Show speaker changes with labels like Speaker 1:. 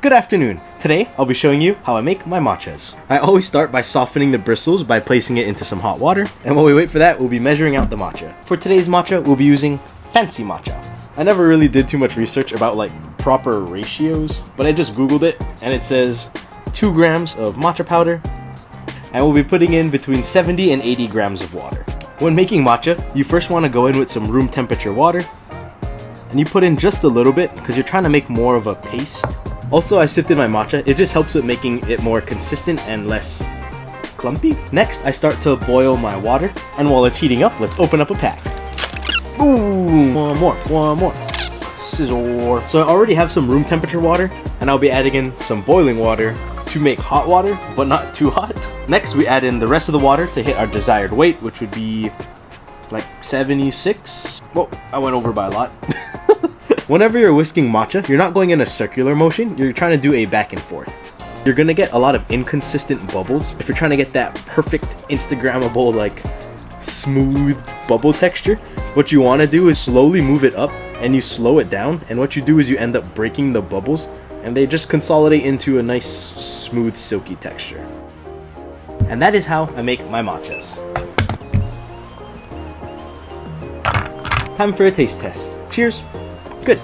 Speaker 1: Good afternoon. Today, I'll be showing you how I make my matchas. I always start by softening the bristles by placing it into some hot water, and while we wait for that, we'll be measuring out the matcha. For today's matcha, we'll be using fancy matcha. I never really did too much research about proper ratios, but I just googled it, and it says 2 grams of matcha powder, and we'll be putting in between 70 and 80 grams of water. When making matcha, you first want to go in with some room temperature water, and you put in just a little bit because you're trying to make more of a paste. Also, I sifted my matcha. It just helps with making it more consistent and less clumpy. Next, I start to boil my water, and while it's heating up, let's open up a pack. Ooh, one more. Scissor. So I already have some room temperature water, and I'll be adding in some boiling water to make hot water, but not too hot. Next, we add in the rest of the water to hit our desired weight, which would be like 76. Whoa, I went over by a lot. Whenever you're whisking matcha, you're not going in a circular motion, you're trying to do a back and forth. You're gonna get a lot of inconsistent bubbles if you're trying to get that perfect Instagrammable, smooth bubble texture. What you want to do is slowly move it up, and you slow it down, and what you do is you end up breaking the bubbles, and they just consolidate into a nice, smooth, silky texture. And that is how I make my matchas. Time for a taste test. Cheers! Good.